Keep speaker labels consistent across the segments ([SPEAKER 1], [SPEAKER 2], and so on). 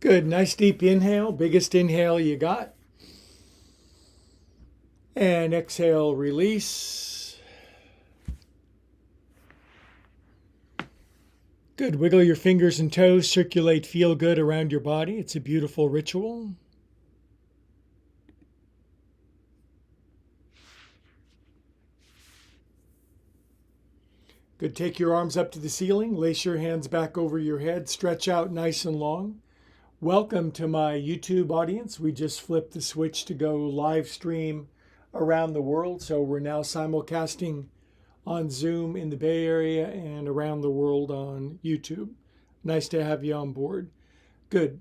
[SPEAKER 1] Good. Nice deep inhale. Biggest inhale you got. And exhale, release. Good. Wiggle your fingers and toes. Circulate feel good around your body. It's a beautiful ritual. Good. Take your arms up to the ceiling. Lace your hands back over your head. Stretch out nice and long. Welcome to my YouTube audience. We just flipped the switch to go live stream around the world. So we're now simulcasting on Zoom in the Bay Area and around the world on YouTube. Nice to have you on board. Good.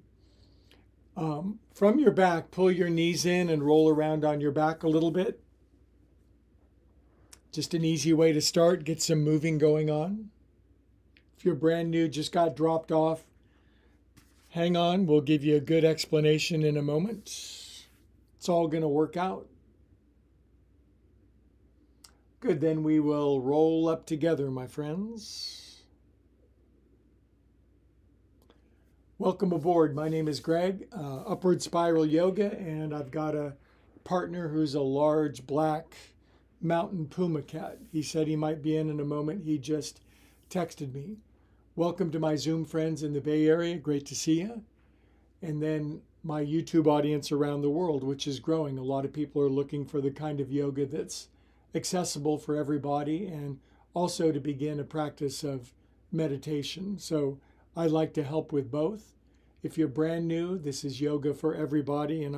[SPEAKER 1] From your back, pull your knees in and roll around on your back a little bit. Just an easy way to start, get some moving going on. If you're brand new, just got dropped off, hang on, we'll give you a good explanation in a moment. It's all going to work out. Good, then we will roll up together, my friends. Welcome aboard. My name is Greg, Upward Spiral Yoga, and I've got a partner who's a large black mountain puma cat. He said he might be in a moment. He just texted me. Welcome to my Zoom friends in the Bay Area. Great to see you. And then my YouTube audience around the world, which is growing. A lot of people are looking for the kind of yoga that's accessible for everybody and also to begin a practice of meditation. So I like to help with both. If you're brand new, this is yoga for everybody. And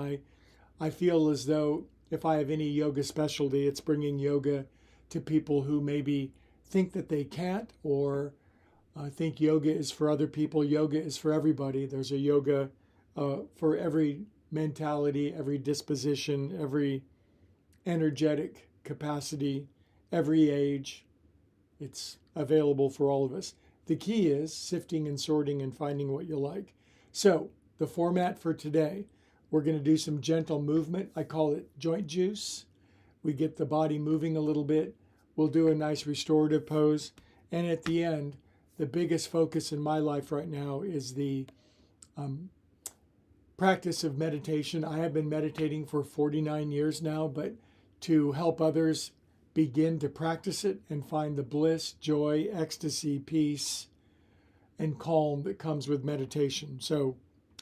[SPEAKER 1] I feel as though if I have any yoga specialty, it's bringing yoga to people who maybe think that they can't or think yoga is for other people. Yoga is for everybody. There's a yoga for every mentality, every disposition, every energetic capacity, every age. It's available for all of us. The key is sifting and sorting and finding what you like. So the format for today, we're going to do some gentle movement. I call it joint juice. We get the body moving a little bit. We'll do a nice restorative pose. And at the end, the biggest focus in my life right now is the practice of meditation. I have been meditating for 49 years now, but to help others begin to practice it and find the bliss, joy, ecstasy, peace, and calm that comes with meditation. So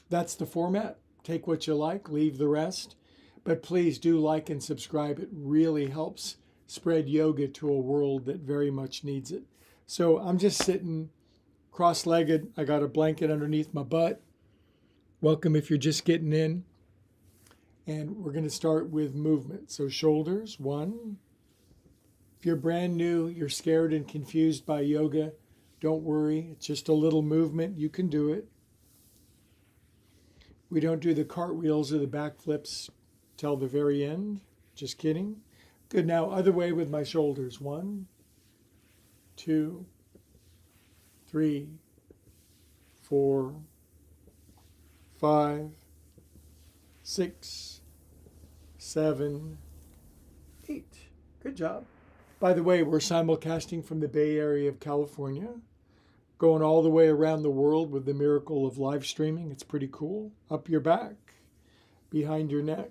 [SPEAKER 1] that's the format. Take what you like, leave the rest. But please do like and subscribe. It really helps spread yoga to a world that very much needs it. So I'm just sitting cross-legged. I got a blanket underneath my butt. Welcome if you're just getting in. And we're going to start with movement. So shoulders, one. If you're brand new, you're scared and confused by yoga, don't worry. It's just a little movement. You can do it. We don't do the cartwheels or the backflips till the very end. Just kidding. Good. Now, other way with my shoulders. 1, 2, 3, 4, 5, 6, 7, 8. Good job. By the way, we're simulcasting from the Bay Area of California, going all the way around the world with the miracle of live streaming. It's pretty cool. Up your back, behind your neck.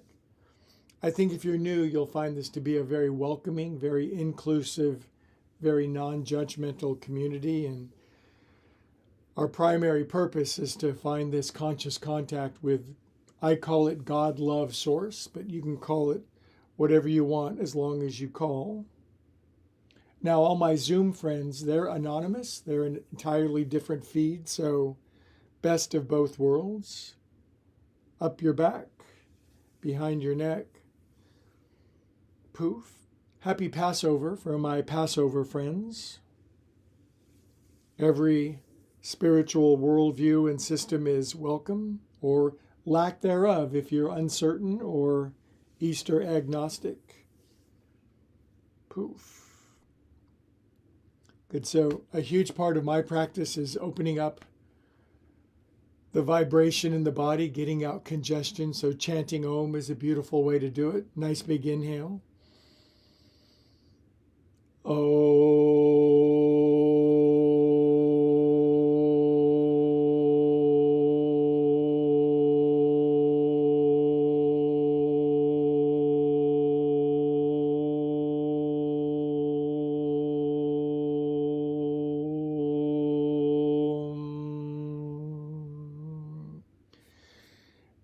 [SPEAKER 1] I think if you're new, you'll find this to be a very welcoming, very inclusive, very non-judgmental community. And our primary purpose is to find this conscious contact with, I call it God, love, source, but you can call it whatever you want as long as you call. Now, all my Zoom friends, they're anonymous. They're an entirely different feed, so best of both worlds. Up your back, behind your neck. Poof. Happy Passover for my Passover friends. Every spiritual worldview and system is welcome, or lack thereof if you're uncertain or Easter agnostic. Poof. Good. So a huge part of my practice is opening up the vibration in the body, getting out congestion. So chanting Om is a beautiful way to do it. Nice big inhale. Om.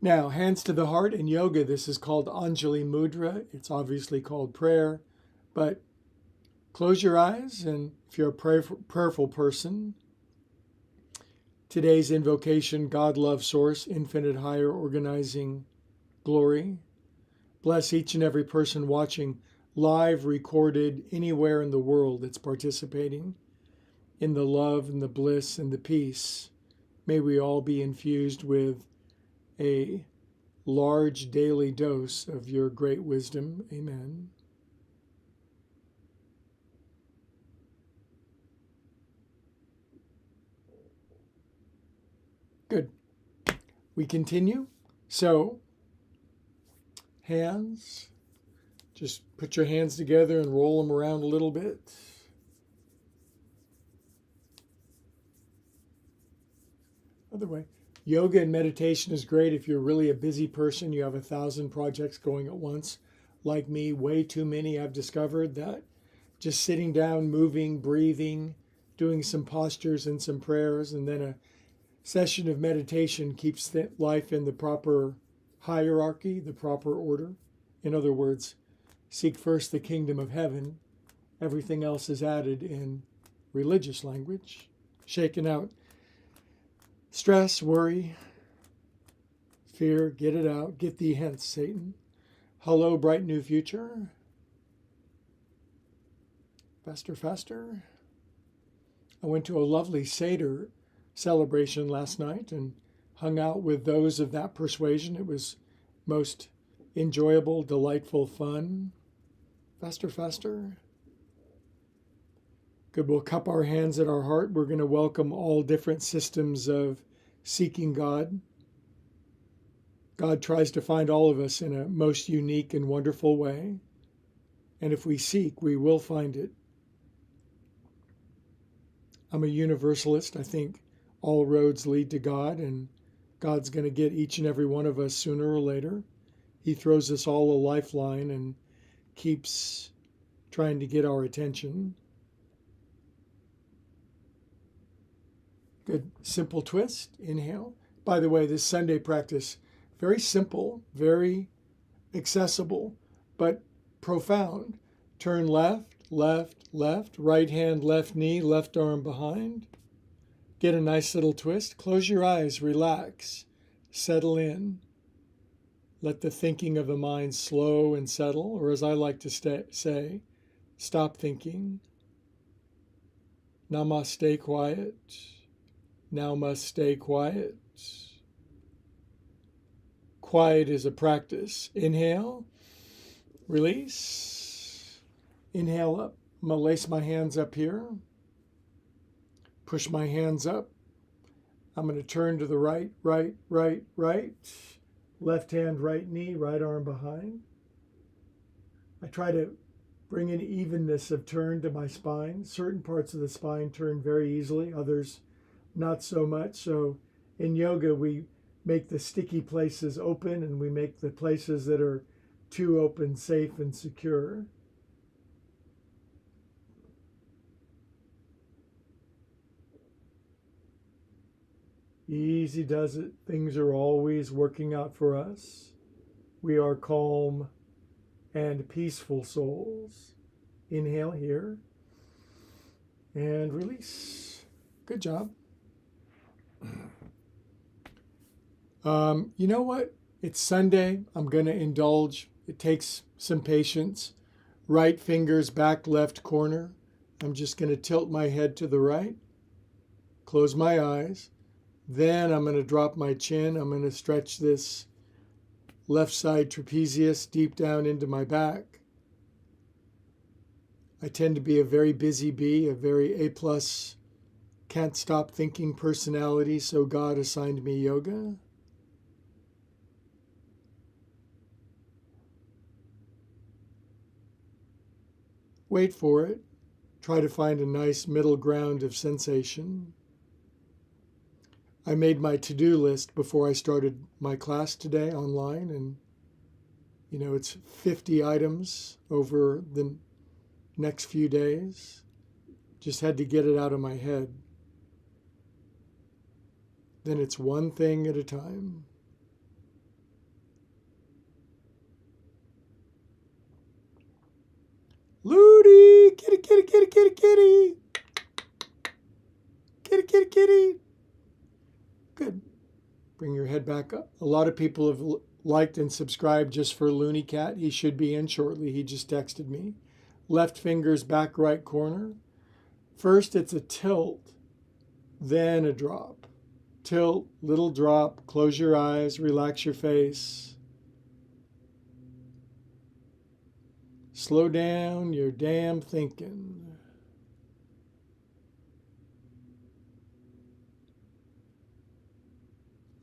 [SPEAKER 1] Now, hands to the heart in yoga, this is called Anjali Mudra. It's obviously called prayer, but close your eyes, and if you're a prayerful person, today's invocation, God, love, source, infinite, higher, organizing, glory. Bless each and every person watching live, recorded, anywhere in the world that's participating in the love and the bliss and the peace. May we all be infused with a large daily dose of your great wisdom. Amen. Good. We continue. So, hands, just put your hands together and roll them around a little bit. Other way. Yoga and meditation is great if you're really a busy person. You have 1,000 projects going at once. Like me, way too many. I've discovered that just sitting down, moving, breathing, doing some postures and some prayers, and then a session of meditation keeps life in the proper hierarchy, the proper order. In other words, seek first the kingdom of heaven. Everything else is added in religious language. Shaken out stress, worry, fear, get it out. Get thee hence, Satan. Hello, bright new future. Faster, faster. I went to a lovely Seder celebration last night and hung out with those of that persuasion. It was most enjoyable, delightful, fun. Faster, faster. Good, we'll cup our hands at our heart. We're going to welcome all different systems of seeking God. God tries to find all of us in a most unique and wonderful way. And if we seek, we will find it. I'm a universalist. I think all roads lead to God, and God's going to get each and every one of us sooner or later. He throws us all a lifeline and keeps trying to get our attention. Good. Simple twist. Inhale. By the way, this Sunday practice, very simple, very accessible, but profound. Turn left, left, left, right hand, left knee, left arm behind. Get a nice little twist. Close your eyes, relax, settle in. Let the thinking of the mind slow and settle, or as I like to say, stop thinking. Namaste, quiet. Now must stay quiet. Quiet is a practice. Inhale, release. Inhale up. I'm going to lace my hands up here. Push my hands up. I'm going to turn to the right, right, right, right. Left hand, right knee, right arm behind. I try to bring an evenness of turn to my spine. Certain parts of the spine turn very easily, others not so much. So in yoga, we make the sticky places open and we make the places that are too open safe and secure. Easy does it. Things are always working out for us. We are calm and peaceful souls. Inhale here and release. Good job. You know what? It's Sunday. I'm going to indulge. It takes some patience. Right fingers back left corner. I'm just going to tilt my head to the right. Close my eyes. Then I'm going to drop my chin. I'm going to stretch this left side trapezius deep down into my back. I tend to be a very busy bee, a very A+, can't stop thinking personality, so God assigned me yoga. Wait for it. Try to find a nice middle ground of sensation. I made my to-do list before I started my class today online, and it's 50 items over the next few days. Just had to get it out of my head. Then it's one thing at a time. kitty, kitty, kitty, kitty, kitty. Kitty, kitty, kitty. Good. Bring your head back up. A lot of people have liked and subscribed just for Looney Cat. He should be in shortly. He just texted me. Left finger's back right corner. First, it's a tilt, then a drop. Tilt, little drop, close your eyes, relax your face. Slow down your damn thinking.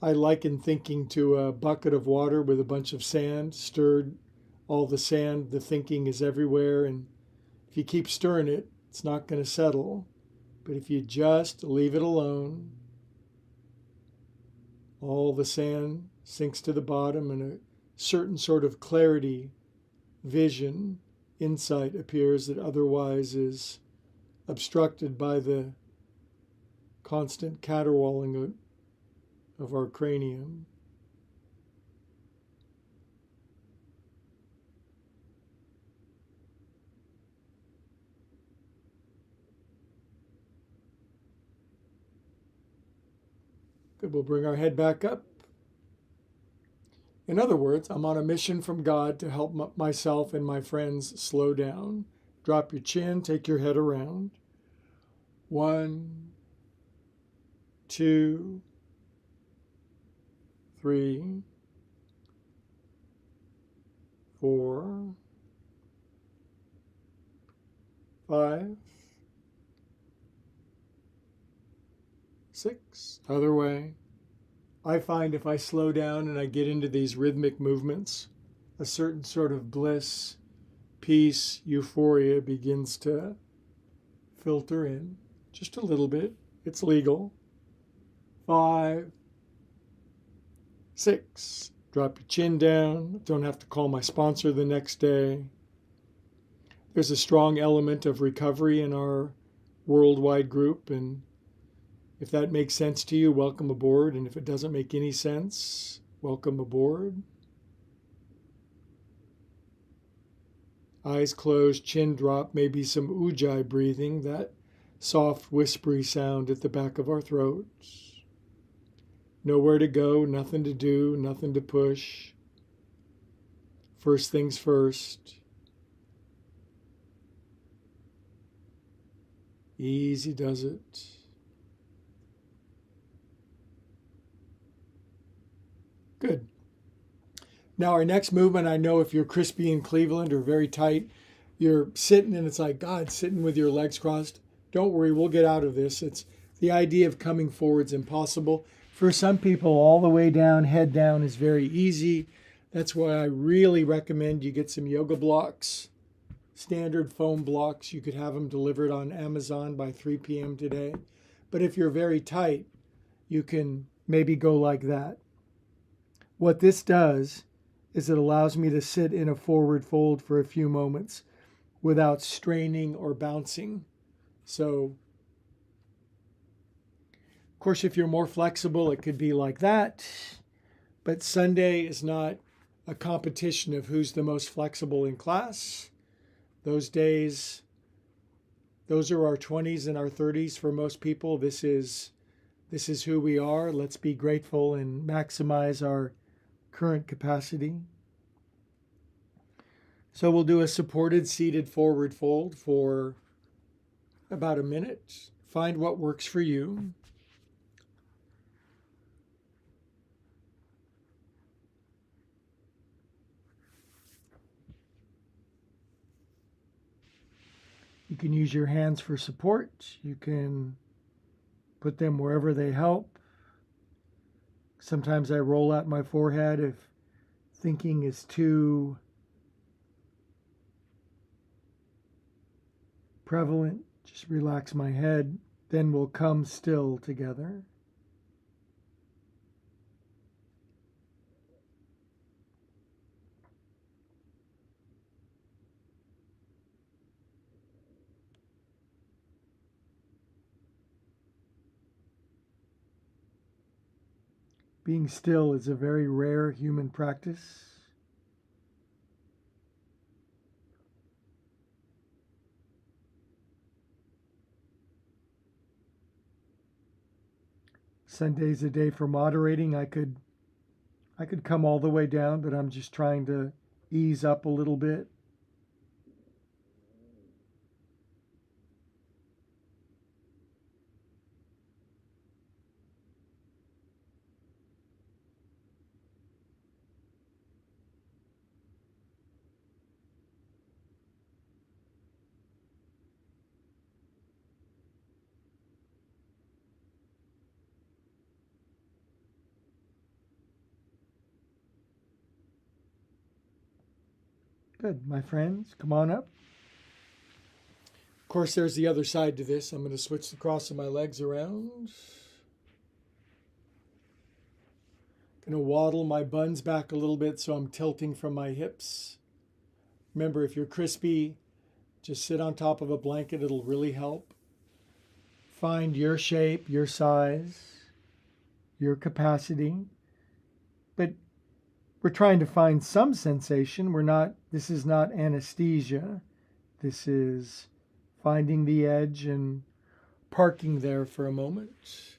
[SPEAKER 1] I liken thinking to a bucket of water with a bunch of sand, stirred all the sand, the thinking is everywhere, and if you keep stirring it, it's not going to settle. But if you just leave it alone, all the sand sinks to the bottom and a certain sort of clarity, vision, insight appears that otherwise is obstructed by the constant caterwauling of our cranium. Good, we'll bring our head back up. In other words, I'm on a mission from God to help myself and my friends slow down. Drop your chin, take your head around. 1, 2, 3, 4, 5, 6. Other way. I find if I slow down and I get into these rhythmic movements, a certain sort of bliss, peace, euphoria begins to filter in. Just a little bit. It's legal. 5, 6. Drop your chin down. Don't have to call my sponsor the next day. There's a strong element of recovery in our worldwide group, and if that makes sense to you, welcome aboard. And if it doesn't make any sense, welcome aboard. Eyes closed, chin drop, maybe some ujjayi breathing, that soft whispery sound at the back of our throats. Nowhere to go, nothing to do, nothing to push. First things first. Easy does it. Good. Now our next movement, I know if you're crispy in Cleveland or very tight, you're sitting and it's like, God, sitting with your legs crossed. Don't worry, we'll get out of this. It's the idea of coming forward is impossible. For some people, all the way down, head down is very easy. That's why I really recommend you get some yoga blocks, standard foam blocks. You could have them delivered on Amazon by 3 p.m. today. But if you're very tight, you can maybe go like that. What this does is it allows me to sit in a forward fold for a few moments without straining or bouncing. So, of course, if you're more flexible, it could be like that. But Sunday is not a competition of who's the most flexible in class. Those days, those are our 20s and our 30s for most people. This is who we are. Let's be grateful and maximize our current capacity. So we'll do a supported seated forward fold for about a minute. Find what works for you. You can use your hands for support. You can put them wherever they help. Sometimes I roll out my forehead if thinking is too prevalent. Just relax my head. Then we'll come still together. Being still is a very rare human practice. Sunday's a day for moderating. I could come all the way down, but I'm just trying to ease up a little bit. Good, my friends, come on up. Of course, there's the other side to this. I'm going to switch the cross of my legs around. Going to waddle my buns back a little bit so I'm tilting from my hips. Remember, if you're crispy, just sit on top of a blanket. It'll really help. Find your shape, your size, your capacity. But we're trying to find some sensation. This is not anesthesia. This is finding the edge and parking there for a moment.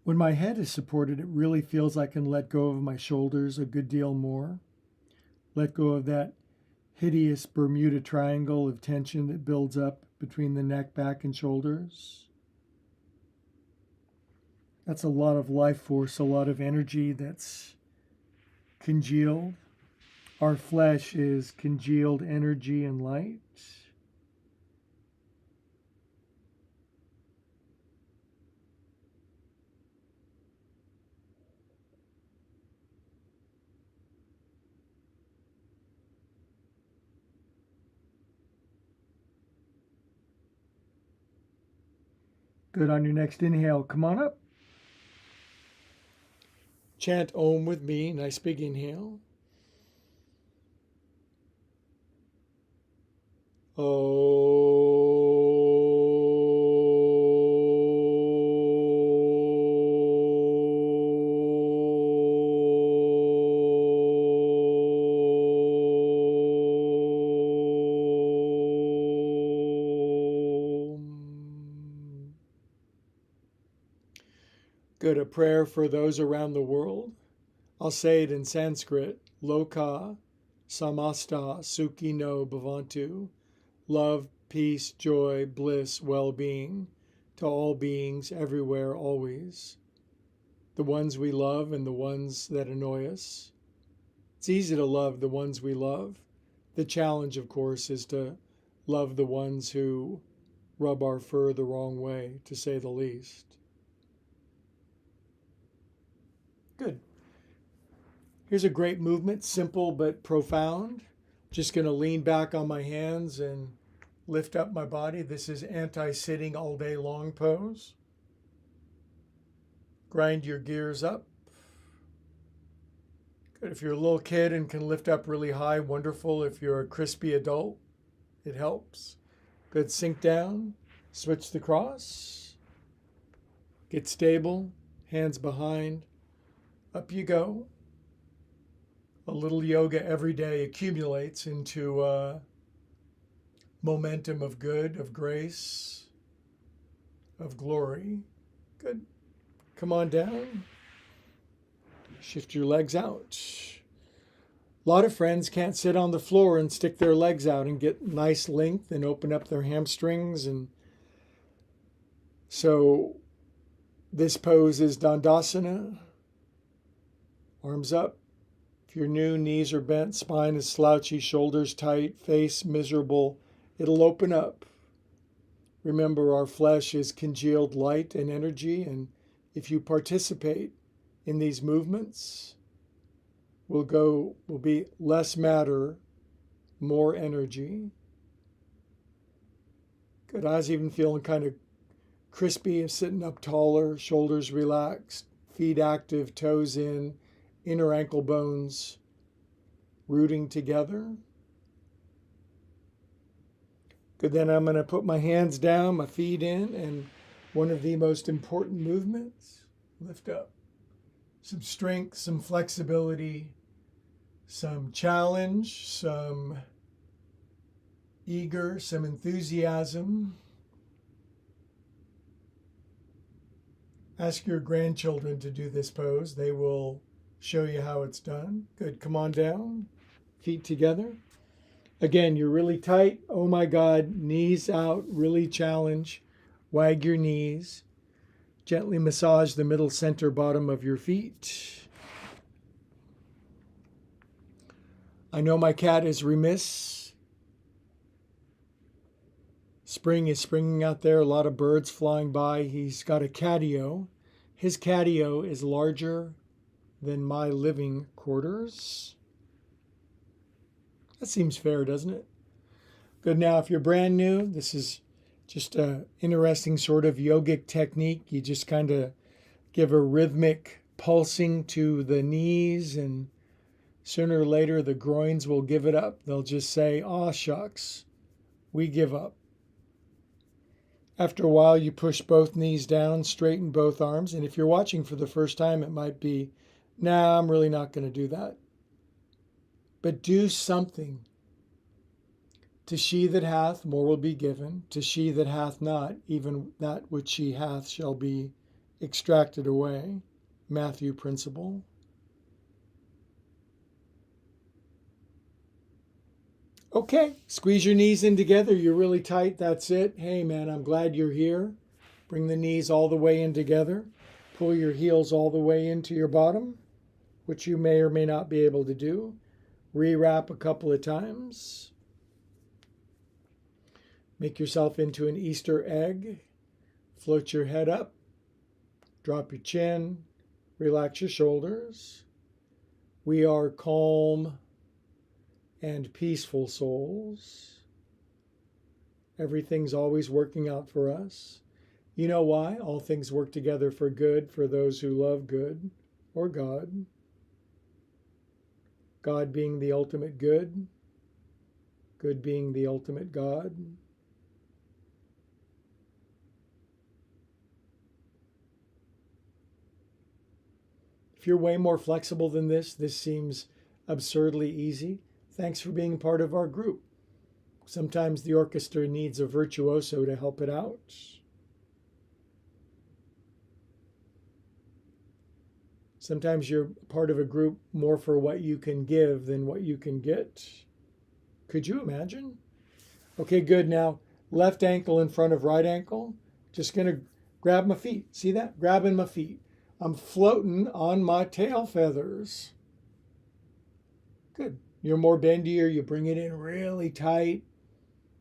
[SPEAKER 1] When my head is supported, it really feels I can let go of my shoulders a good deal more. Let go of that hideous Bermuda Triangle of tension that builds up between the neck, back, and shoulders. That's a lot of life force, a lot of energy that's congealed. Our flesh is congealed energy and light. Good. On your next inhale, come on up. Chant Om with me. Nice big inhale. Good. A prayer for those around the world. I'll say it in Sanskrit. Loka samasta sukhino bhavantu. Love, peace, joy, bliss, well-being to all beings everywhere, always. The ones we love and the ones that annoy us. It's easy to love the ones we love. The challenge, of course, is to love the ones who rub our fur the wrong way, to say the least. Good. Here's a great movement, simple but profound. Just going to lean back on my hands and lift up my body. This is anti-sitting all day long pose. Grind your gears up. Good. If you're a little kid and can lift up really high, wonderful. If you're a crispy adult, it helps. Good. Sink down. Switch the cross. Get stable. Hands behind. Up you go. A little yoga every day accumulates into a momentum of good, of grace, of glory. Good. Come on down. Shift your legs out. A lot of friends can't sit on the floor and stick their legs out and get nice length and open up their hamstrings. And so this pose is Dandasana. Arms up. If you're new, knees are bent, spine is slouchy, shoulders tight, face miserable, it'll open up. Remember, our flesh is congealed light and energy, and if you participate in these movements, will be less matter, more energy. Good. Eyes even feeling kind of crispy and sitting up taller, shoulders relaxed, feet active, toes in, inner ankle bones rooting together. Good. Then I'm going to put my hands down, my feet in, and one of the most important movements, lift up. Some strength, some flexibility, some challenge, some eager, some enthusiasm. Ask your grandchildren to do this pose. They will show you how it's done. Good. Come on down. Feet together. Again, you're really tight. Oh my God. Knees out. Really challenge. Wag your knees. Gently massage the middle center bottom of your feet. I know my cat is remiss. Spring is springing out there, a lot of birds flying by. He's got a catio. His catio is larger than my living quarters. That seems fair, doesn't it? Good. Now, if you're brand new, this is just an interesting sort of yogic technique. You just kind of give a rhythmic pulsing to the knees, and sooner or later the groins will give it up. They'll just say, "Aw, shucks, we give up." After a while, you push both knees down, straighten both arms. And if you're watching for the first time, it might be, nah, I'm really not going to do that. But do something. To she that hath, more will be given. To she that hath not, even that which she hath shall be extracted away. Matthew principle. Okay, squeeze your knees in together. You're really tight. That's it. Hey, man, I'm glad you're here. Bring the knees all the way in together. Pull your heels all the way into your bottom, which you may or may not be able to do. Rewrap a couple of times. Make yourself into an Easter egg. Float your head up. Drop your chin. Relax your shoulders. We are calm and peaceful souls. Everything's always working out for us. You know why? All things work together for good for those who love good, or God. God being the ultimate good, good being the ultimate God. If you're way more flexible than this seems absurdly easy. Thanks for being part of our group. Sometimes the orchestra needs a virtuoso to help it out. Sometimes you're part of a group more for what you can give than what you can get. Could you imagine? Okay, good. Now, left ankle in front of right ankle. Just going to grab my feet. See that? Grabbing my feet. I'm floating on my tail feathers. Good. You're more bendier. You bring it in really tight.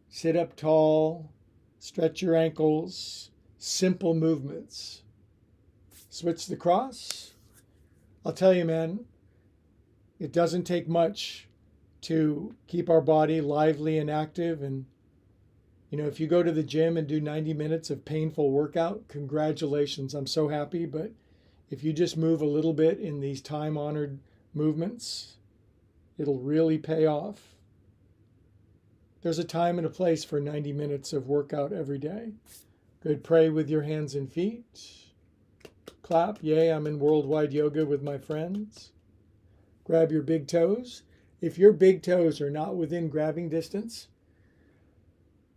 [SPEAKER 1] Sit up tall. Stretch your ankles. Simple movements. Switch the cross. I'll tell you, man, it doesn't take much to keep our body lively and active. And, you know, if you go to the gym and do 90 minutes of painful workout, congratulations. I'm so happy. But if you just move a little bit in these time-honored movements, it'll really pay off. There's a time and a place for 90 minutes of workout every day. Good. Pray with your hands and feet. Clap. Yay, I'm in worldwide yoga with my friends. Grab your big toes. If your big toes are not within grabbing distance,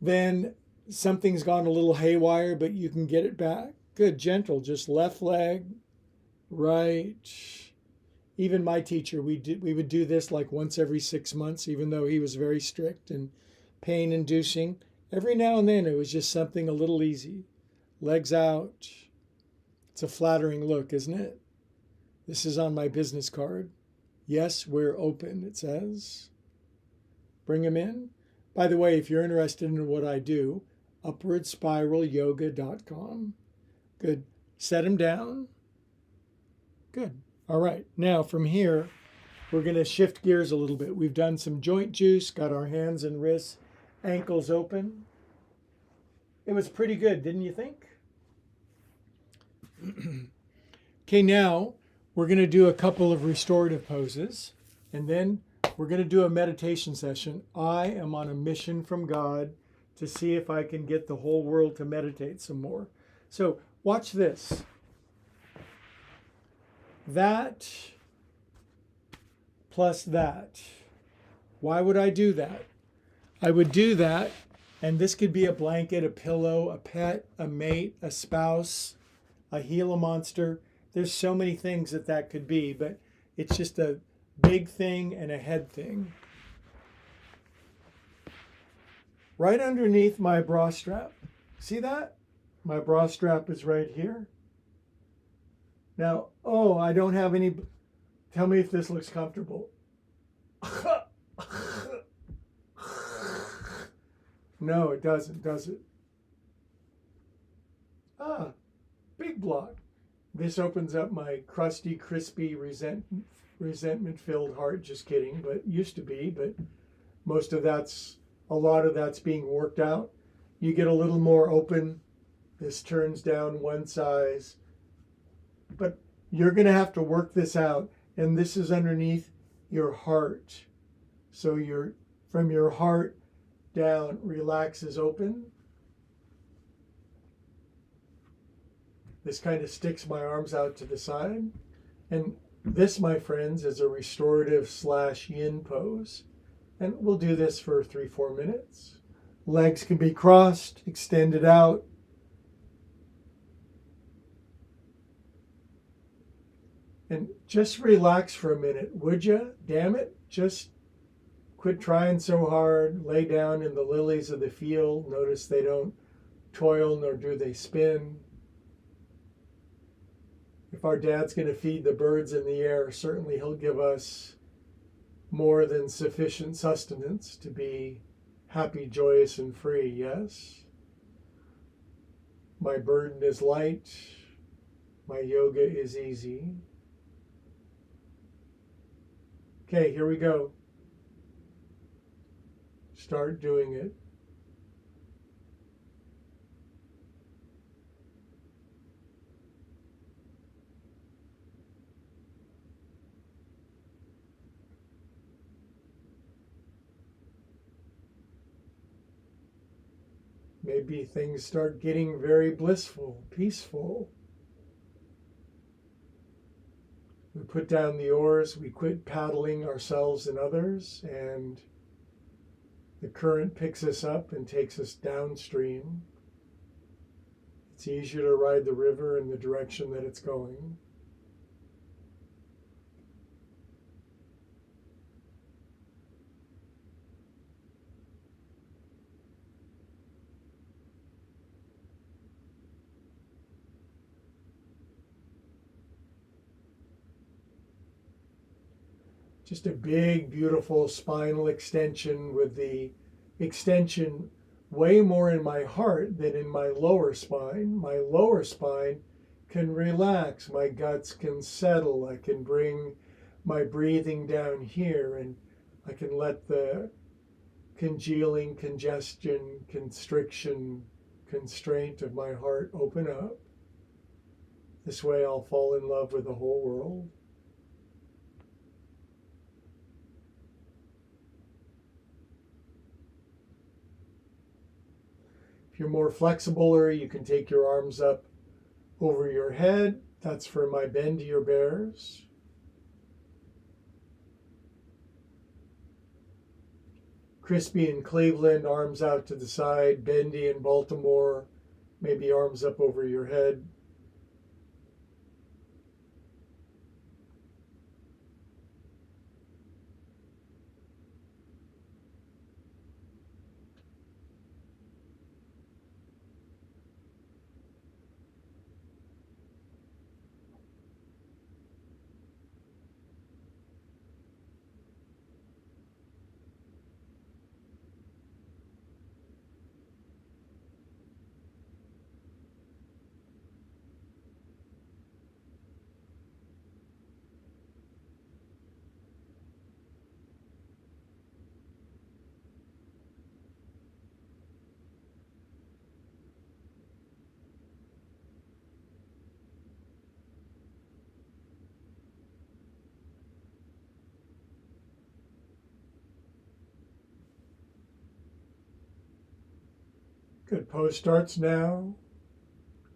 [SPEAKER 1] then something's gone a little haywire, but you can get it back. Good. Gentle. Just left leg, right. Even my teacher, we would do this like once every 6 months, even though he was very strict and pain-inducing. Every now and then it was just something a little easy. Legs out. It's a flattering look, isn't it? This is on my business card. Yes, we're open, it says. Bring them in. By the way, if you're interested in what I do, upwardspiralyoga.com. Good. Set them down. Good. All right. Now from here, we're going to shift gears a little bit. We've done some joint juice, got our hands and wrists, ankles open. It was pretty good, didn't you think? Okay, now we're going to do a couple of restorative poses, and then we're going to do a meditation session. I am on a mission from God to see if I can get the whole world to meditate some more. So watch this. That plus that. Why would I do that? I would do that, and this could be a blanket, a pillow, a pet, a mate, a spouse, a Gila monster. There's so many things that could be, but it's just a big thing and a head thing. Right underneath my bra strap. See that? My bra strap is right here. Now, oh, I don't have any. Tell me if this looks comfortable. No, it doesn't, does it? Ah, big block. This opens up my crusty, crispy, resentment-filled heart. Just kidding, but used to be. But a lot of that's being worked out. You get a little more open. This turns down one size. But you're going to have to work this out. And this is underneath your heart. So from your heart down, relaxes open. This kind of sticks my arms out to the side. And this, my friends, is a restorative / yin pose. And we'll do this for 3-4 minutes. Legs can be crossed, extended out. And just relax for a minute, would you? Damn it. Just quit trying so hard. Lay down in the lilies of the field. Notice they don't toil nor do they spin. If our dad's going to feed the birds in the air, certainly he'll give us more than sufficient sustenance to be happy, joyous, and free, yes? My burden is light. My yoga is easy. Okay, here we go. Start doing it. Maybe things start getting very blissful, peaceful. We put down the oars, we quit paddling ourselves and others, and the current picks us up and takes us downstream. It's easier to ride the river in the direction that it's going. Just a big, beautiful spinal extension, with the extension way more in my heart than in my lower spine. My lower spine can relax, my guts can settle, I can bring my breathing down here, and I can let the congealing, congestion, constriction, constraint of my heart open up. This way I'll fall in love with the whole world. If you're more flexible, or you can take your arms up over your head. That's for my bend to your bears. Crispy in Cleveland, arms out to the side. Bendy in Baltimore, maybe arms up over your head. Good. Pose starts now.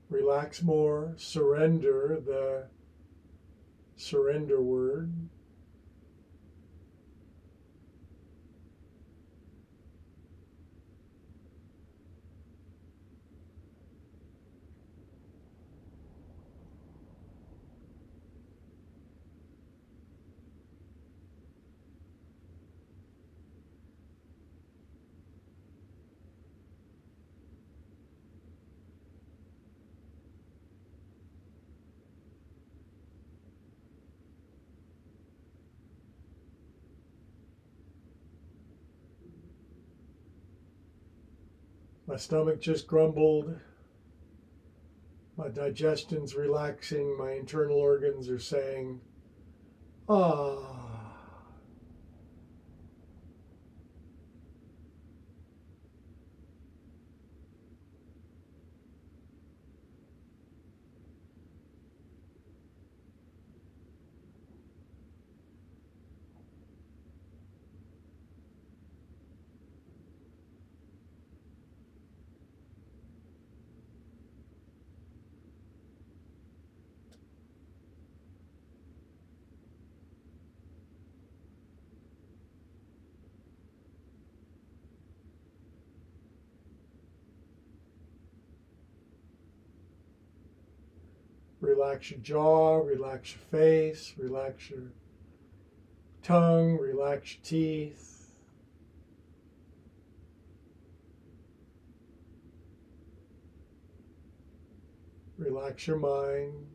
[SPEAKER 1] Relax more. Surrender, the surrender word. My stomach just grumbled. My digestion's relaxing. My internal organs are saying, ah. Relax your jaw, relax your face, relax your tongue, relax your teeth. Relax your mind.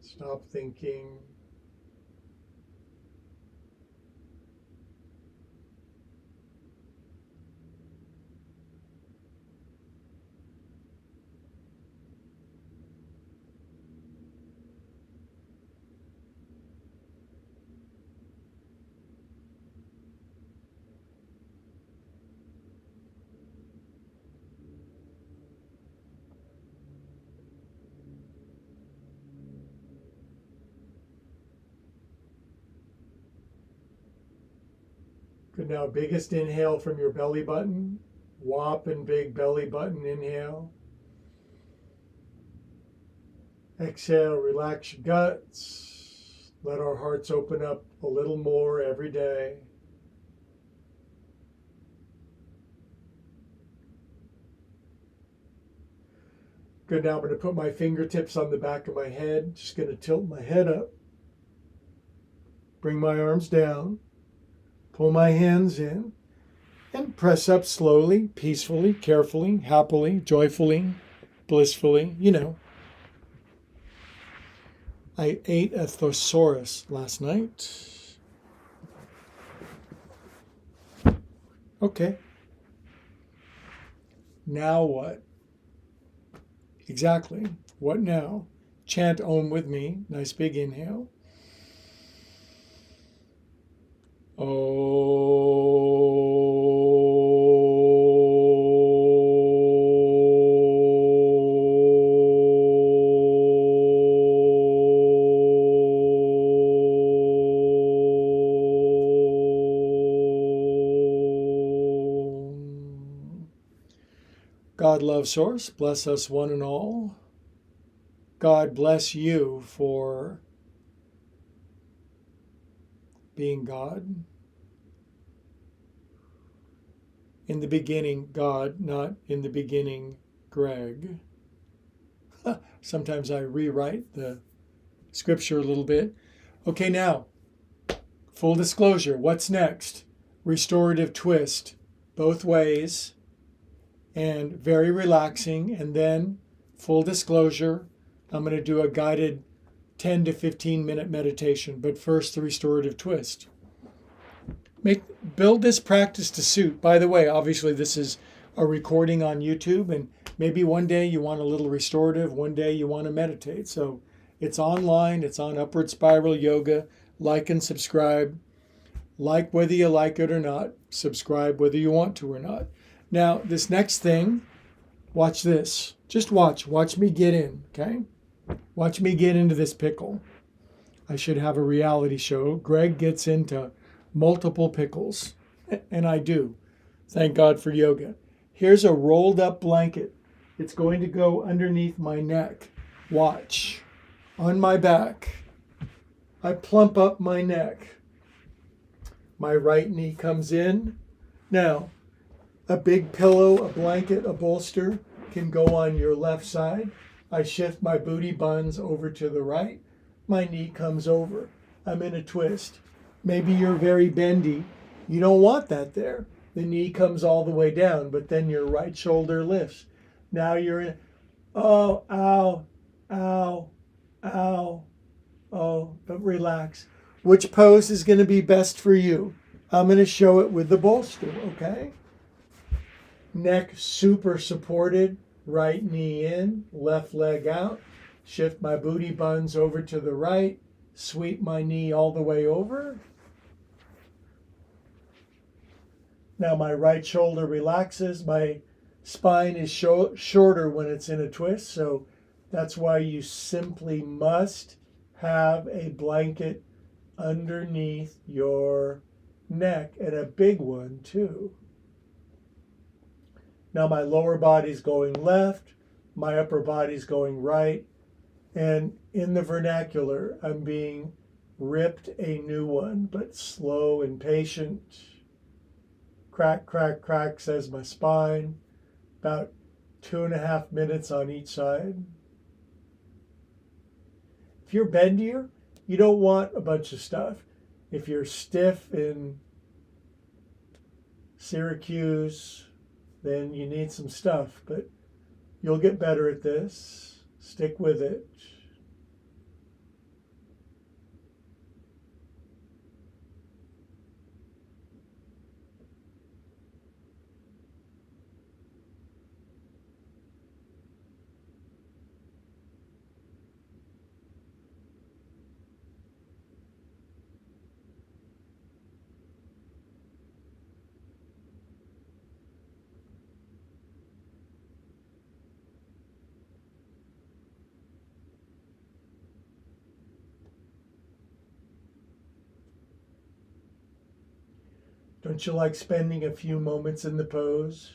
[SPEAKER 1] Stop thinking. Good. Now, biggest inhale from your belly button. Whopping big belly button inhale. Exhale, relax your guts. Let our hearts open up a little more every day. Good. Now I'm going to put my fingertips on the back of my head. Just going to tilt my head up. Bring my arms down. Pull my hands in. And press up slowly, peacefully, carefully, happily, joyfully, blissfully, you know. I ate a thesaurus last night. Okay. Now what? Exactly. What now? Chant Om with me. Nice big inhale. God love source, bless us one and all. God bless you for being God. In the beginning, God, not in the beginning, Greg. Sometimes I rewrite the scripture a little bit. Okay, now, full disclosure, what's next? Restorative twist, both ways, and very relaxing. And then, full disclosure, I'm going to do a guided 10 to 15 minute meditation, but first the restorative twist. Build this practice to suit. By the way, obviously this is a recording on YouTube, and maybe one day you want a little restorative, one day you want to meditate. So it's online, it's on Upward Spiral Yoga. Like and subscribe. Like whether you like it or not. Subscribe whether you want to or not. Now, this next thing, watch this. Just watch. Watch me get in, okay? Watch me get into this pickle. I should have a reality show. Greg gets into multiple pickles, and I do. Thank God for yoga. Here's a rolled up blanket. It's going to go underneath my neck. Watch. On my back. I plump up my neck. My right knee comes in. Now, a big pillow, a blanket, a bolster can go on your left side. I shift my booty buns over to the right. My knee comes over. I'm in a twist. Maybe you're very bendy. You don't want that there. The knee comes all the way down, but then your right shoulder lifts. Now you're in, oh, ow, ow, ow, oh, but relax. Which pose is going to be best for you? I'm going to show it with the bolster, okay? Neck super supported, right knee in, left leg out. Shift my booty buns over to the right, sweep my knee all the way over. Now my right shoulder relaxes. My spine is shorter when it's in a twist, so that's why you simply must have a blanket underneath your neck, and a big one too. Now my lower body's going left, my upper body's going right, and in the vernacular, I'm being ripped a new one, but slow and patient. Crack, crack, crack, says my spine. About 2.5 minutes on each side. If you're bendier, you don't want a bunch of stuff. If you're stiff in Syracuse, then you need some stuff, but you'll get better at this. Stick with it. Don't you like spending a few moments in the pose?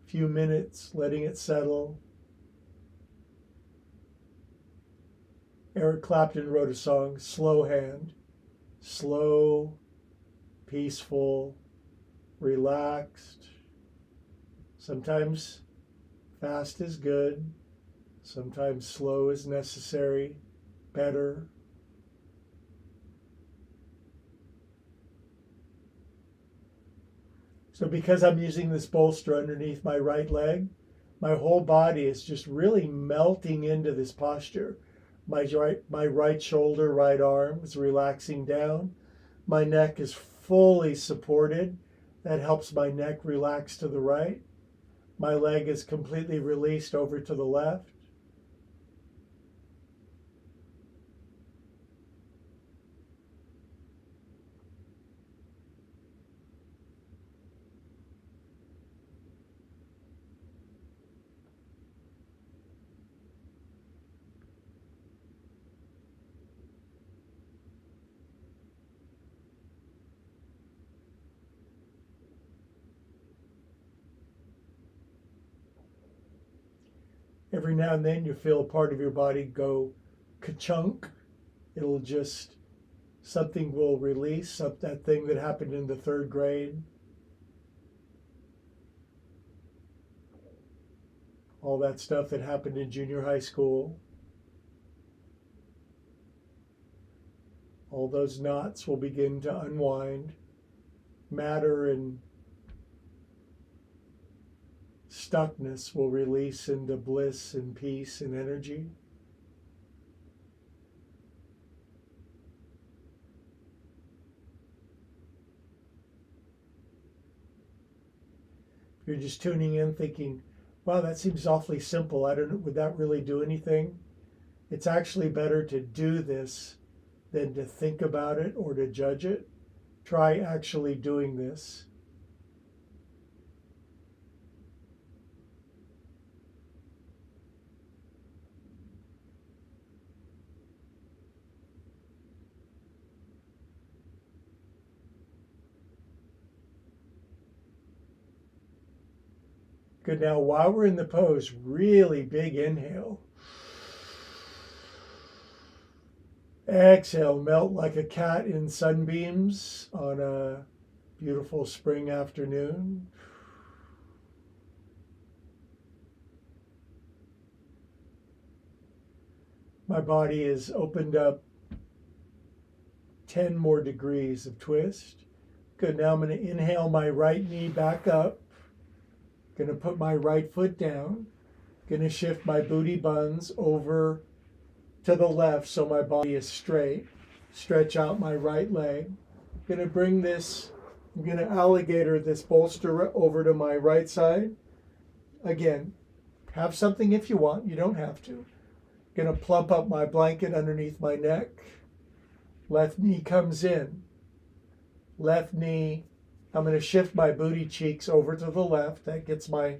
[SPEAKER 1] A few minutes, letting it settle? Eric Clapton wrote a song, Slow Hand. Slow, peaceful, relaxed. Sometimes fast is good. Sometimes slow is necessary, better. So because I'm using this bolster underneath my right leg, my whole body is just really melting into this posture. My right shoulder, right arm is relaxing down. My neck is fully supported. That helps my neck relax to the right. My leg is completely released over to the left. Every now and then you feel a part of your body go ka-chunk. It'll just, something will release, that thing that happened in the 3rd grade. All that stuff that happened in junior high school. All those knots will begin to unwind. Matter and stuckness will release into bliss and peace and energy. If you're just tuning in thinking, wow, that seems awfully simple. I don't know, would that really do anything? It's actually better to do this than to think about it or to judge it. Try actually doing this. Good. Now, while we're in the pose, really big inhale. Exhale, melt like a cat in sunbeams on a beautiful spring afternoon. My body is opened up 10 more degrees of twist. Good. Now I'm going to inhale my right knee back up. Going to put my right foot down. Going to shift my booty buns over to the left so my body is straight. Stretch out my right leg. Going to bring this, I'm going to alligator this bolster over to my right side. Again, have something if you want. You don't have to. Going to plump up my blanket underneath my neck. Left knee comes in. Left knee, I'm going to shift my booty cheeks over to the left. That gets my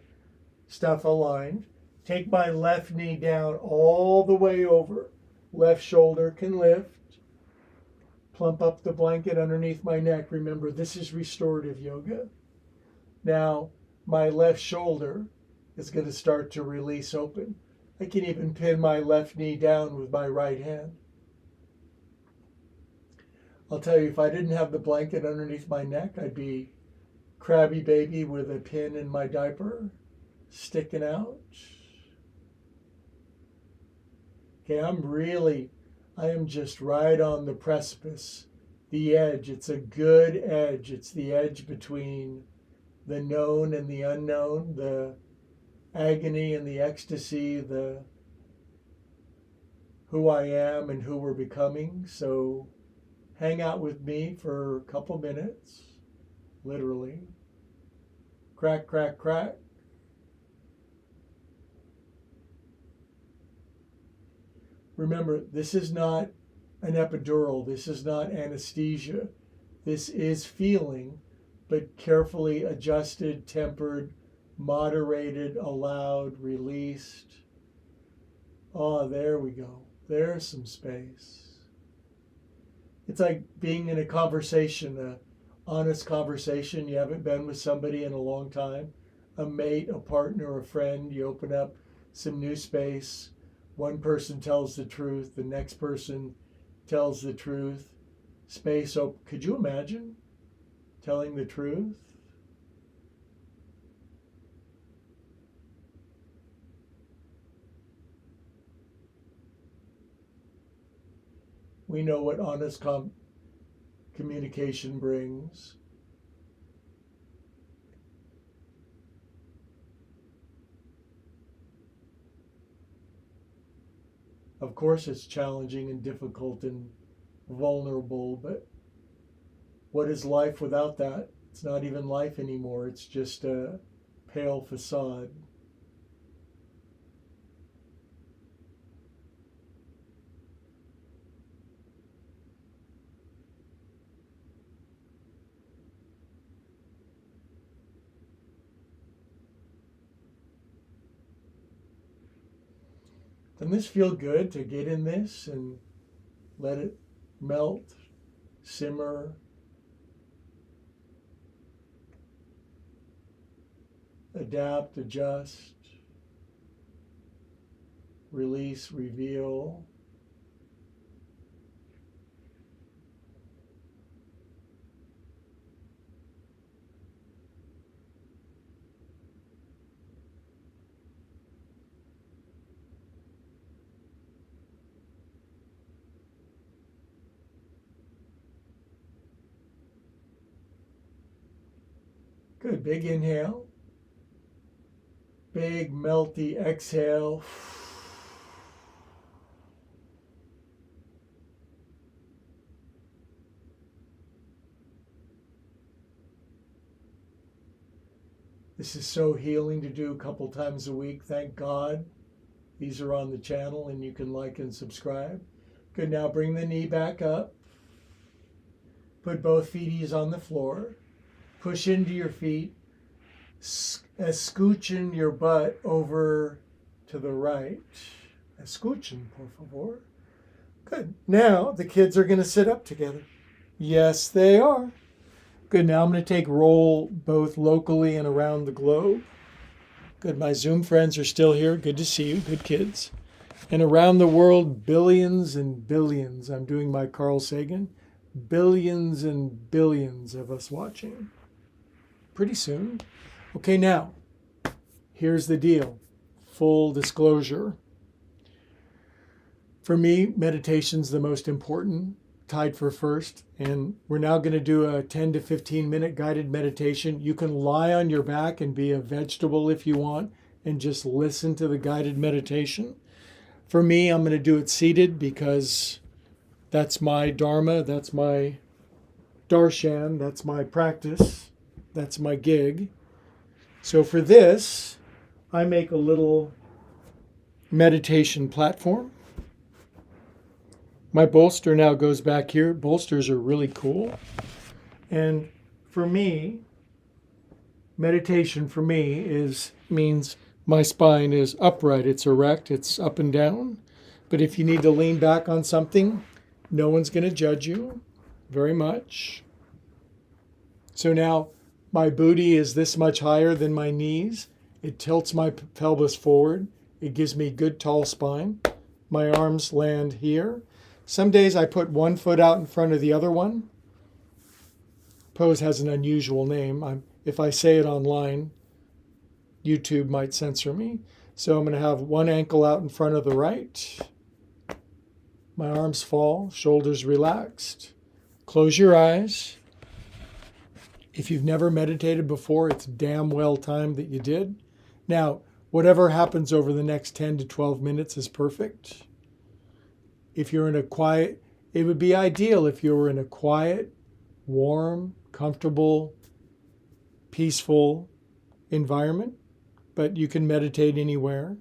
[SPEAKER 1] stuff aligned. Take my left knee down all the way over. Left shoulder can lift. Plump up the blanket underneath my neck. Remember, this is restorative yoga. Now, my left shoulder is going to start to release open. I can even pin my left knee down with my right hand. I'll tell you, if I didn't have the blanket underneath my neck, I'd be crabby baby with a pin in my diaper sticking out. Okay, I am just right on the precipice, the edge. It's a good edge. It's the edge between the known and the unknown, the agony and the ecstasy, the who I am and who we're becoming. So hang out with me for a couple minutes, literally. Crack, crack, crack. Remember, this is not an epidural. This is not anesthesia. This is feeling, but carefully adjusted, tempered, moderated, allowed, released. Oh, there we go. There's some space. It's like being in a conversation, an honest conversation. You haven't been with somebody in a long time, a mate, a partner, a friend. You open up some new space. One person tells the truth. The next person tells the truth. Space open. Could you imagine telling the truth? We know what honest communication brings. Of course, it's challenging and difficult and vulnerable, but what is life without that? It's not even life anymore. It's just a pale facade. Doesn't this feel good to get in this and let it melt, simmer, adapt, adjust, release, reveal? Good. Big inhale. Big melty exhale. This is so healing to do a couple times a week. Thank God. These are on the channel and you can like and subscribe. Good. Now bring the knee back up. Put both feeties on the floor. Push into your feet. Escuchen your butt over to the right. Escuchen, por favor. Good. Now the kids are going to sit up together. Yes, they are. Good. Now I'm going to take roll both locally and around the globe. Good. My Zoom friends are still here. Good to see you. Good kids. And around the world, billions and billions. I'm doing my Carl Sagan. Billions and billions of us watching. Pretty soon. Okay, now, here's the deal. Full disclosure. For me, meditation's the most important, tied for first. And we're now going to do a 10 to 15 minute guided meditation. You can lie on your back and be a vegetable if you want and just listen to the guided meditation. For me, I'm going to do it seated because that's my dharma, that's my darshan, that's my practice, that's my gig. So for this, I make a little meditation platform. My bolster now goes back here. Bolsters are really cool. And for me, meditation for me means my spine is upright, it's erect, it's up and down. But if you need to lean back on something, no one's going to judge you very much. So now my booty is this much higher than my knees. It tilts my pelvis forward. It gives me good tall spine. My arms land here. Some days I put one foot out in front of the other one. Pose has an unusual name. If I say it online, YouTube might censor me. So I'm going to have one ankle out in front of the right. My arms fall, shoulders relaxed. Close your eyes. If you've never meditated before, it's damn well time that you did. Now, whatever happens over the next 10 to 12 minutes is perfect. If you're in a quiet, it would be ideal if you were in a quiet, warm, comfortable, peaceful environment, but you can meditate anywhere.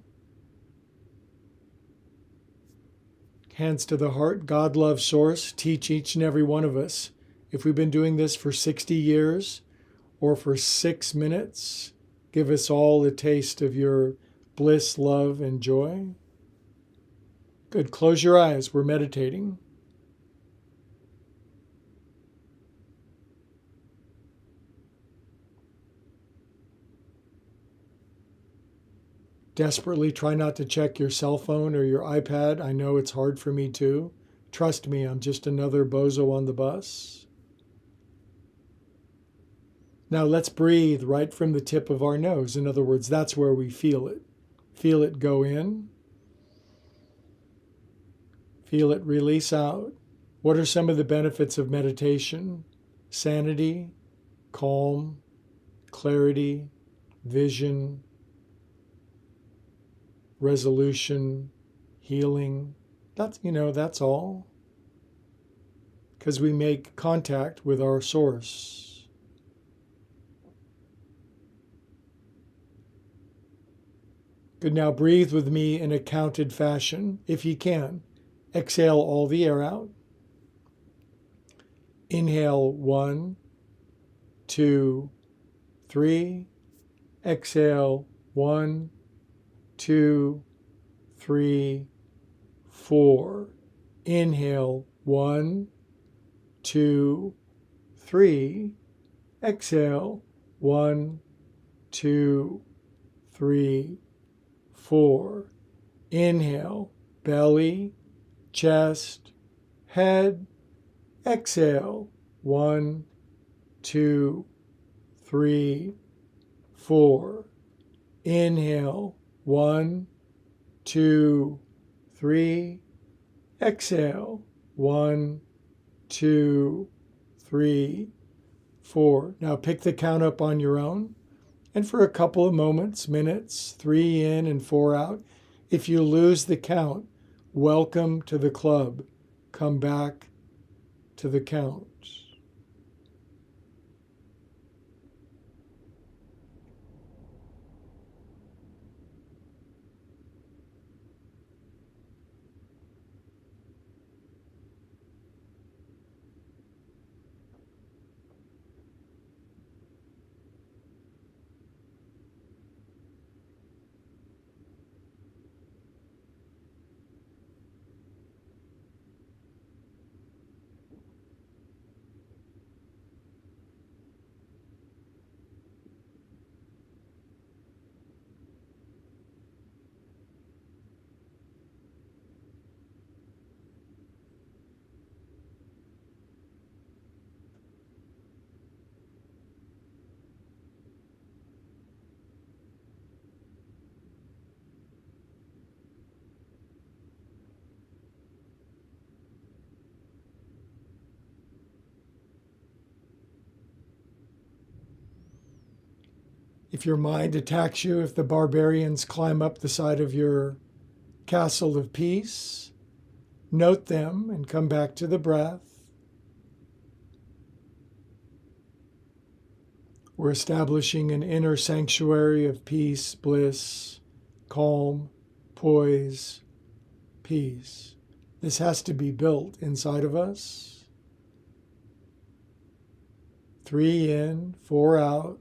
[SPEAKER 1] Hands to the heart. God loves source. Teach each and every one of us. If we've been doing this for 60 years or for 6 minutes, give us all a taste of your bliss, love, and joy. Good. Close your eyes. We're meditating. Desperately try not to check your cell phone or your iPad. I know it's hard for me too. Trust me, I'm just another bozo on the bus. Now let's breathe right from the tip of our nose. In other words, that's where we feel it. Feel it go in. Feel it release out. What are some of the benefits of meditation? Sanity, calm, clarity, vision, resolution, healing. That's all. Because we make contact with our source. Good. Now breathe with me in a counted fashion, if you can. Exhale all the air out. Inhale 1, 2, 3. Exhale 1, 2, 3, 4. Inhale 1, 2, 3. Exhale 1, 2, 3, 4. Inhale, belly, chest, head. Exhale 1, 2, 3, 4. Inhale 1, 2, 3. Exhale 1, 2, 3, 4. Now pick the count up on your own. And for a couple of moments, minutes, 3 in and 4 out, if you lose the count, welcome to the club. Come back to the count. If your mind attacks you, if the barbarians climb up the side of your castle of peace, note them and come back to the breath. We're establishing an inner sanctuary of peace, bliss, calm, poise, peace. This has to be built inside of us. 3 in, 4 out.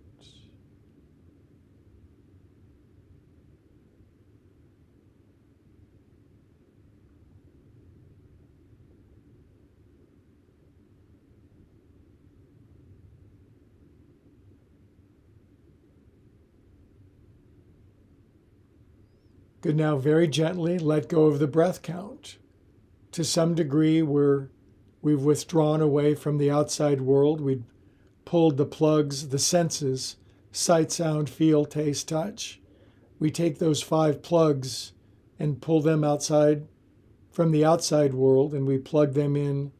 [SPEAKER 1] Good. Now, very gently let go of the breath count. To some degree, we've withdrawn away from the outside world. We've pulled the plugs, the senses, sight, sound, feel, taste, touch. We take those 5 plugs and pull them outside from the outside world, and we plug them in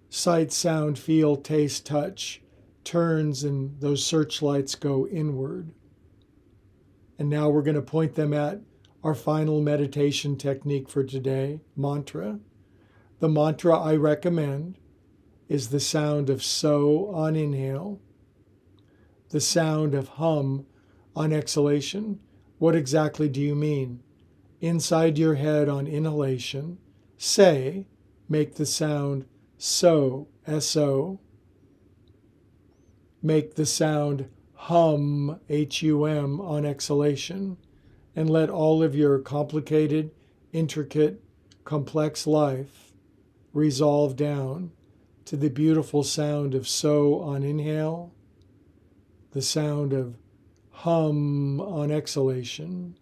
[SPEAKER 1] sight, sound, feel, taste, touch, turns, and those searchlights go inward. And now we're going to point them at our final meditation technique for today, mantra. The mantra I recommend is the sound of so on inhale, the sound of hum on exhalation. What exactly do you mean? Inside your head on inhalation, say, make the sound so, S-O. Make the sound hum, H-U-M, on exhalation, and let all of your complicated, intricate, complex life resolve down to the beautiful sound of so on inhale, the sound of hum on exhalation.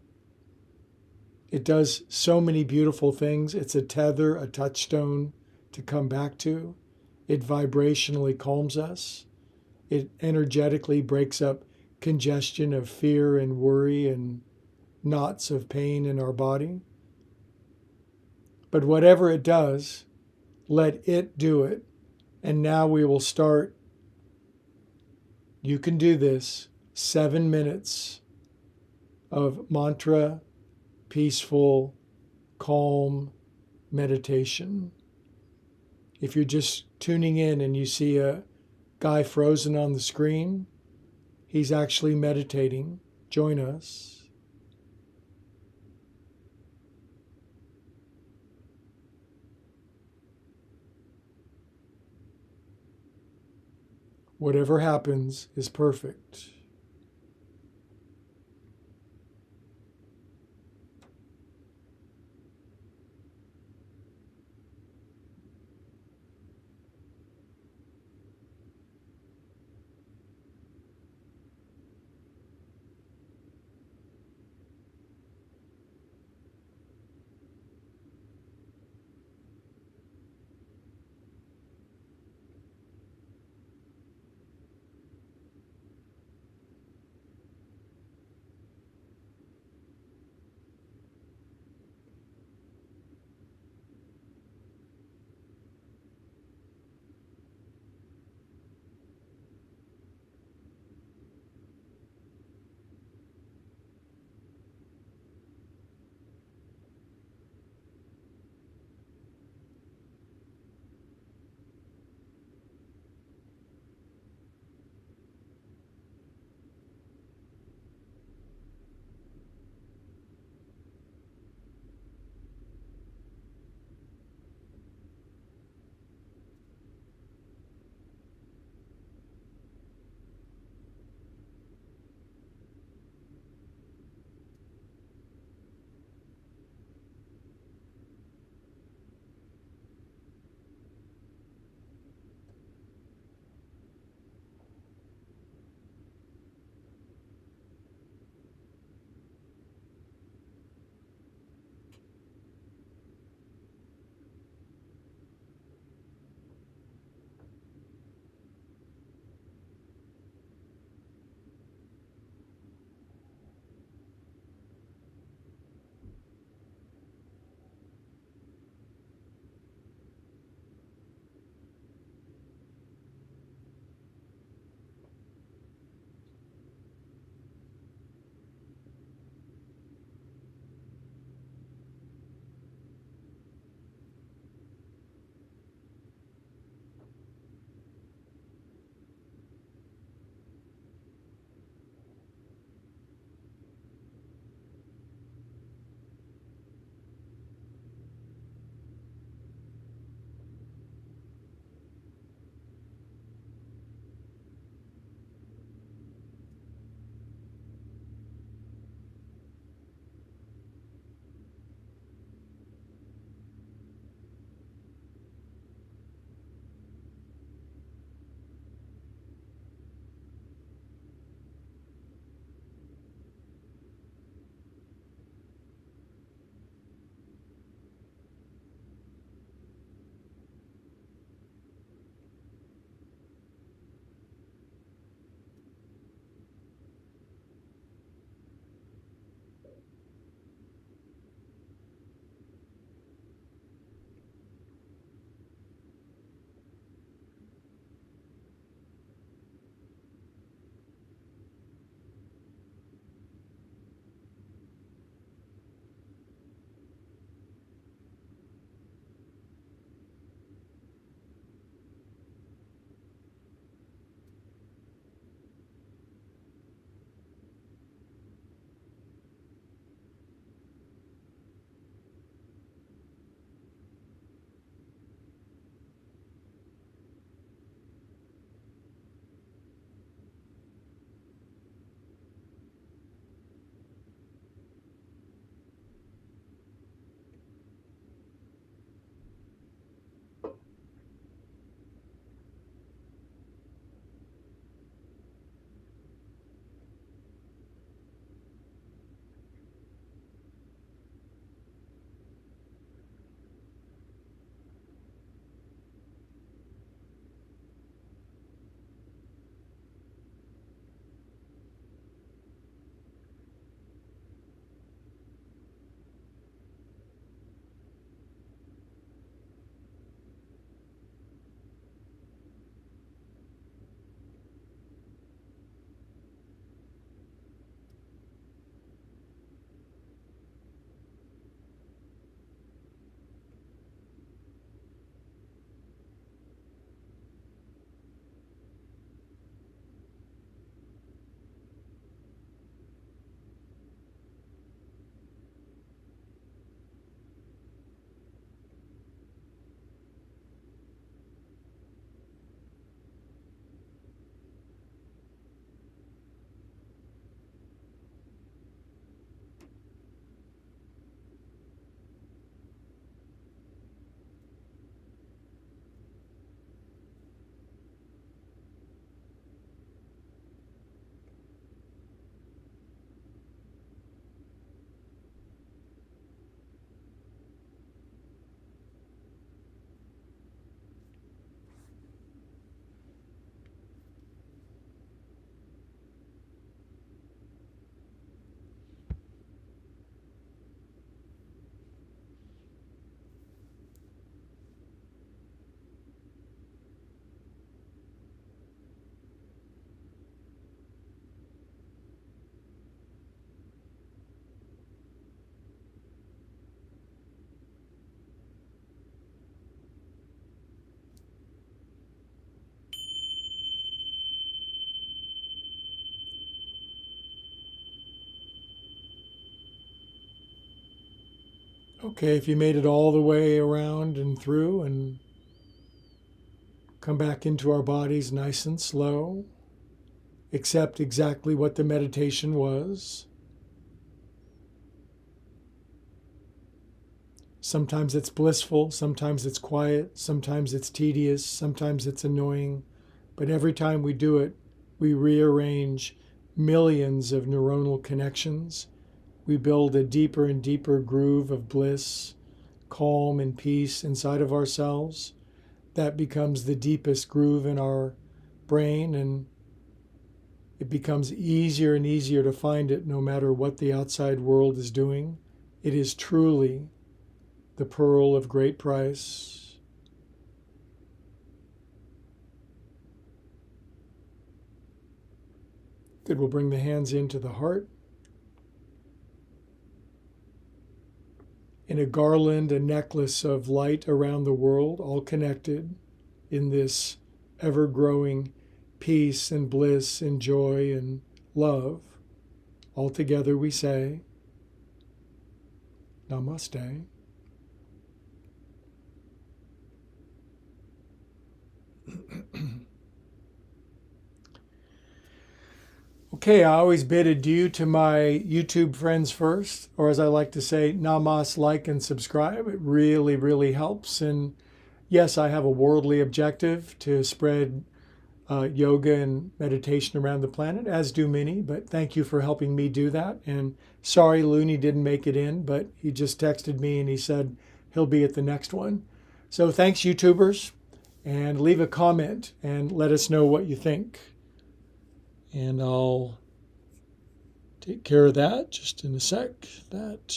[SPEAKER 1] It does so many beautiful things. It's a tether, a touchstone to come back to. It vibrationally calms us. It energetically breaks up congestion of fear and worry and knots of pain in our body. But whatever it does, let it do it. And now we will start. You can do this, 7 minutes of mantra, peaceful, calm meditation. If you're just tuning in and you see a guy frozen on the screen, he's actually meditating. Join us. Whatever happens is perfect. Okay, if you made it all the way around and through and come back into our bodies nice and slow, accept exactly what the meditation was. Sometimes it's blissful, sometimes it's quiet, sometimes it's tedious, sometimes it's annoying. But every time we do it, we rearrange millions of neuronal connections. We build a deeper and deeper groove of bliss, calm, and peace inside of ourselves. That becomes the deepest groove in our brain, and it becomes easier and easier to find it no matter what the outside world is doing. It is truly the pearl of great price. Good, we'll bring the hands into the heart. In a garland, a necklace of light around the world, all connected in this ever-growing peace and bliss and joy and love. All together we say, Namaste. Okay, I always bid adieu to my YouTube friends first, or as I like to say, namas, like, and subscribe. It really, really helps. And yes, I have a worldly objective to spread yoga and meditation around the planet, as do many, but thank you for helping me do that. And sorry Looney didn't make it in, but he just texted me and he said he'll be at the next one. So thanks, YouTubers, and leave a comment and let us know what you think. And I'll take care of that just in a sec. That.